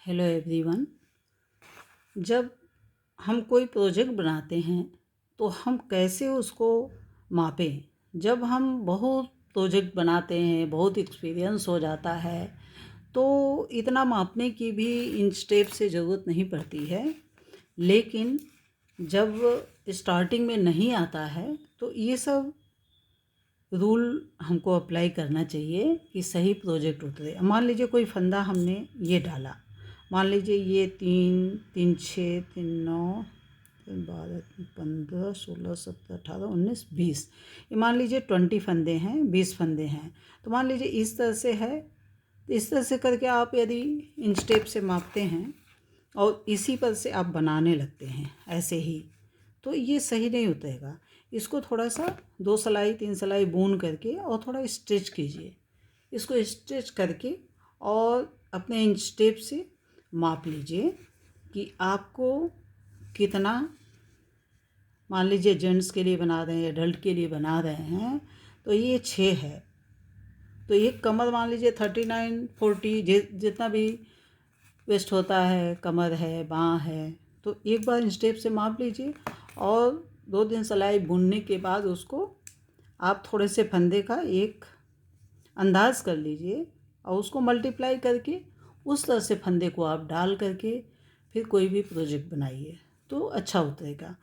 Hello everyone. जब हम कोई प्रोजेक्ट बनाते हैं तो हम कैसे उसको मापें। जब हम बहुत प्रोजेक्ट बनाते हैं, बहुत एक्सपीरियंस हो जाता है, तो इतना मापने की भी इन स्टेप से ज़रूरत नहीं पड़ती है। लेकिन जब स्टार्टिंग में नहीं आता है तो ये सब रूल हमको अप्लाई करना चाहिए कि सही प्रोजेक्ट उतरे। मान लीजिए कोई फंदा हमने ये डाला, मान लीजिए ये 3 3 6 3 9 12 15 16 17 18 19 20, ये मान लीजिए 20 फंदे हैं, 20 फंदे हैं। तो मान लीजिए इस तरह से है, इस तरह से करके आप यदि इन स्टेप से मापते हैं और इसी पर से आप बनाने लगते हैं ऐसे ही, तो ये सही नहीं उतरेगा। इसको थोड़ा सा 2 सिलाई 3 सिलाई बुन करके और थोड़ा स्टिच कीजिए। इसको स्टिच करके और अपने इन स्टेप से माप लीजिए कि आपको कितना। मान लीजिए जेंट्स के लिए बना रहे हैं, एडल्ट के लिए बना रहे हैं, तो ये 6 है, तो ये कमर मान लीजिए 39 40 जितना भी वेस्ट होता है, कमर है, बाँह है, तो एक बार इन स्टेप से माप लीजिए और 2 दिन सिलाई बुनने के बाद उसको आप थोड़े से फंदे का एक अंदाज कर लीजिए और उसको मल्टीप्लाई करके उस तरह से फंदे को आप डाल करके फिर कोई भी प्रोजेक्ट बनाइए तो अच्छा उतरेगा।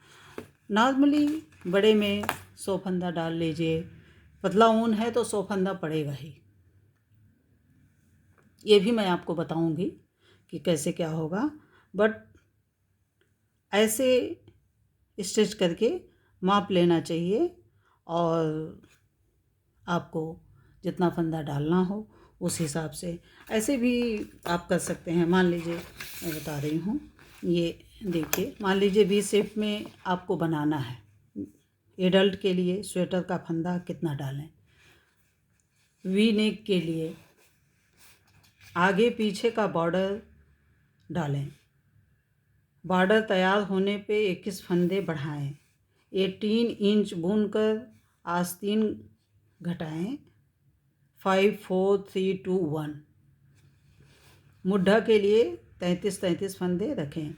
नॉर्मली बड़े में 100 फंदा डाल लीजिए, पतला ऊन है तो 100 फंदा पड़ेगा ही। ये भी मैं आपको बताऊंगी कि कैसे क्या होगा, बट ऐसे स्टिच करके माप लेना चाहिए और आपको जितना फंदा डालना हो उस हिसाब से ऐसे भी आप कर सकते हैं। मान लीजिए मैं बता रही हूँ, ये देखिए, मान लीजिए वी शेप में आपको बनाना है। एडल्ट के लिए स्वेटर का फंदा कितना डालें, वी नेक के लिए आगे पीछे का बॉर्डर डालें, बॉर्डर तैयार होने पे 21 फंदे बढ़ाएं, 18 इंच बुनकर आस्तीन घटाएं, 5 4 3 2 1। मुड्ढा के लिए 33 फंदे रखें।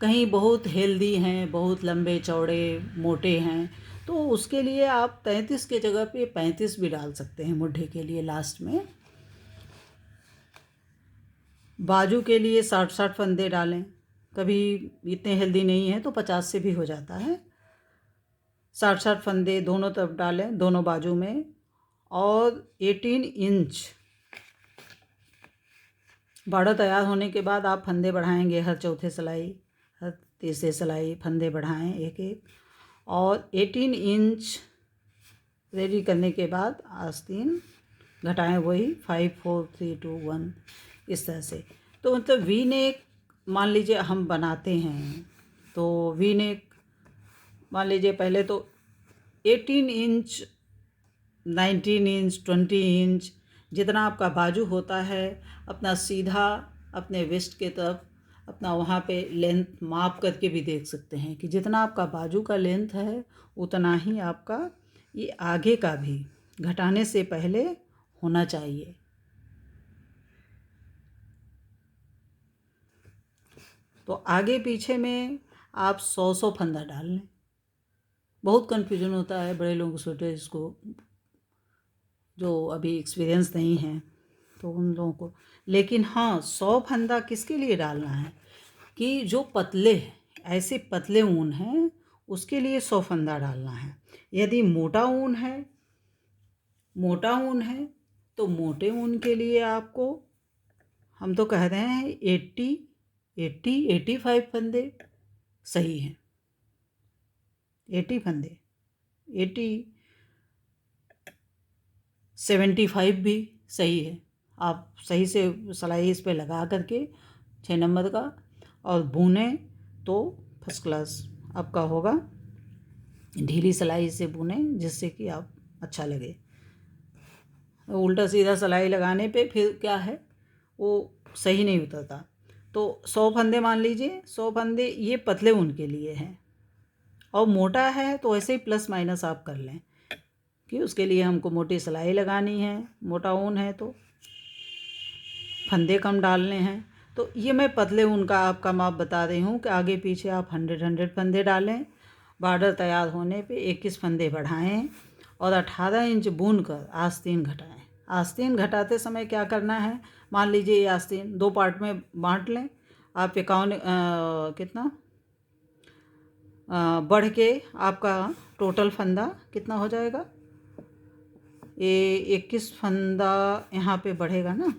कहीं बहुत हेल्दी हैं, बहुत लंबे चौड़े मोटे हैं, तो उसके लिए आप 33 के जगह पे 35 भी डाल सकते हैं मुड्ढे के लिए लास्ट में। बाजू के लिए 60 फंदे डालें, कभी इतने हेल्दी नहीं है तो 50 से भी हो जाता है। 60 फंदे दोनों तरफ डालें, दोनों बाजू में, और 18 इंच बॉर्डर तैयार होने के बाद आप फंदे बढ़ाएंगे। हर चौथे सिलाई, हर तीसरे सिलाई फंदे बढ़ाएं एक एक, और 18 इंच रेडी करने के बाद आस्तीन घटाएं, वही 5 4 3 2 1 इस तरह से। तो मतलब वी नेक मान लीजिए हम बनाते हैं, तो वी नेक मान लीजिए पहले तो 18 इंच 19 इंच 20 इंच जितना आपका बाजू होता है, अपना सीधा अपने वेस्ट के तरफ अपना वहाँ पे लेंथ माप करके भी देख सकते हैं कि जितना आपका बाजू का लेंथ है उतना ही आपका ये आगे का भी घटाने से पहले होना चाहिए। तो आगे पीछे में आप 100 फंदा डाल लें। बहुत कन्फ्यूजन होता है बड़े लोगों को स्वेटर, इसको जो अभी एक्सपीरियंस नहीं है तो उन लोगों को। लेकिन हाँ, 100 फंदा किसके लिए डालना है कि जो पतले हैं, ऐसे पतले ऊन हैं, उसके लिए 100 फंदा डालना है। यदि मोटा ऊन है, मोटा ऊन है तो मोटे ऊन के लिए आपको, हम तो कह रहे हैं 85 फंदे सही हैं। 80 फंदे, 80 75 भी सही है। आप सही से सिलाई इस पे लगा करके 6 नंबर का और बुने तो फर्स्ट क्लास आपका होगा। ढीली सिलाई से बुने जिससे कि आप अच्छा लगे। उल्टा सीधा सिलाई लगाने पे फिर क्या है, वो सही नहीं उतरता। तो 100 फंदे मान लीजिए, 100 फंदे ये पतले ऊन के लिए हैं, और मोटा है तो ऐसे ही प्लस माइनस आप कर लें कि उसके लिए हमको मोटी सिलाई लगानी है। मोटा ऊन है तो फंदे कम डालने हैं, तो ये मैं पतले ऊन का आपका माप बता रही हूँ कि आगे पीछे आप 100 फंदे डालें, बॉर्डर तैयार होने पे 21 फंदे बढ़ाएं और 18 इंच बुन कर आस्तीन घटाएं। आस्तीन घटाते समय क्या करना है, मान लीजिए ये आस्तीन 2 पार्ट में बांट लें। आप 51 कितना बढ़ के आपका टोटल फंदा कितना हो जाएगा, ये 21 फंदा यहाँ पे बढ़ेगा ना।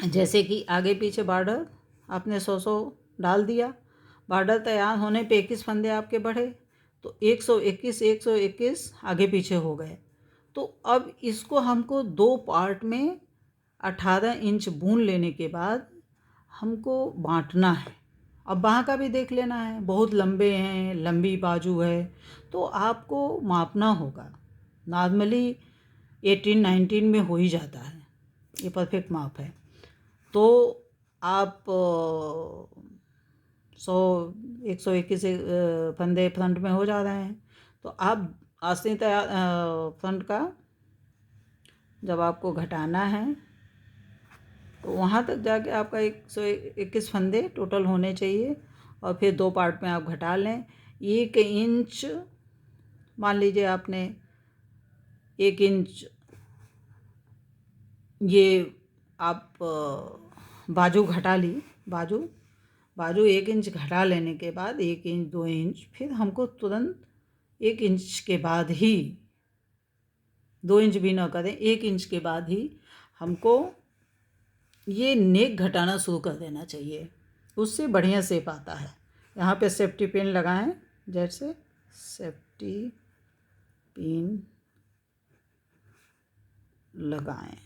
जैसे कि आगे पीछे बॉर्डर आपने 100 डाल दिया, बॉर्डर तैयार होने पे 21 फंदे आपके बढ़े, तो 121 आगे पीछे हो गए। तो अब इसको हमको 2 पार्ट में 18 इंच बुन लेने के बाद हमको बांटना है। अब बाँह का भी देख लेना है, बहुत लंबे हैं, लंबी बाजू है, तो आपको मापना होगा। नॉर्मली 18-19 में हो ही जाता है, ये परफेक्ट माप है। तो आप 121 फंदे फ्रंट में हो जा रहे हैं, तो आप आस्तीन तैयार फ्रंट का जब आपको घटाना है तो वहाँ तक जाके आपका 121 फंदे टोटल होने चाहिए, और फिर 2 पार्ट में आप घटा लें। 1 इंच मान लीजिए आपने 1 इंच ये आप बाजू घटा ली, बाजू 1 इंच घटा लेने के बाद 1 इंच 2 इंच, फिर हमको तुरंत 1 इंच के बाद ही, 2 इंच भी ना करें, 1 इंच के बाद ही हमको ये नेक घटाना शुरू कर देना चाहिए, उससे बढ़िया शेप आता है। यहाँ पे सेफ्टी पिन लगाएं, जैसे सेफ्टी पिन लगाएं,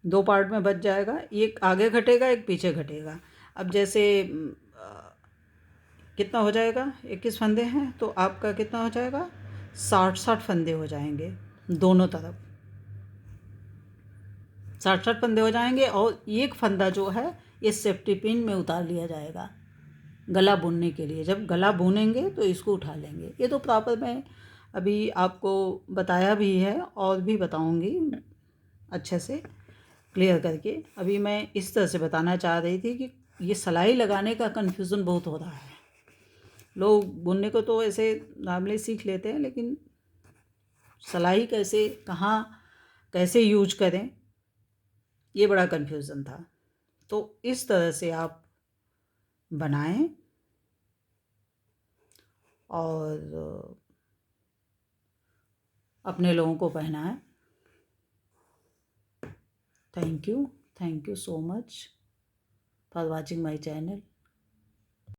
2 पार्ट में बच जाएगा, एक आगे घटेगा एक पीछे घटेगा। अब जैसे कितना हो जाएगा, 21 फंदे हैं तो आपका कितना हो जाएगा, 60 फंदे हो जाएंगे दोनों तरफ, 60 फंदे हो जाएंगे। और एक फंदा जो है ये सेफ्टी पिन में उतार लिया जाएगा गला बुनने के लिए। जब गला बुनेंगे तो इसको उठा लेंगे। ये तो प्रॉपर मैं अभी आपको बताया भी है और भी बताऊंगी अच्छे से क्लियर करके। अभी मैं इस तरह से बताना चाह रही थी कि ये सिलाई लगाने का कन्फ्यूज़न बहुत हो रहा है। लोग बुनने को तो ऐसे नॉर्मली सीख लेते हैं, लेकिन सिलाई कैसे, कहाँ कैसे यूज करें, ये बड़ा कन्फ्यूज़न था। तो इस तरह से आप बनाएं और अपने लोगों को पहनाएं। Thank you so much for watching my channel.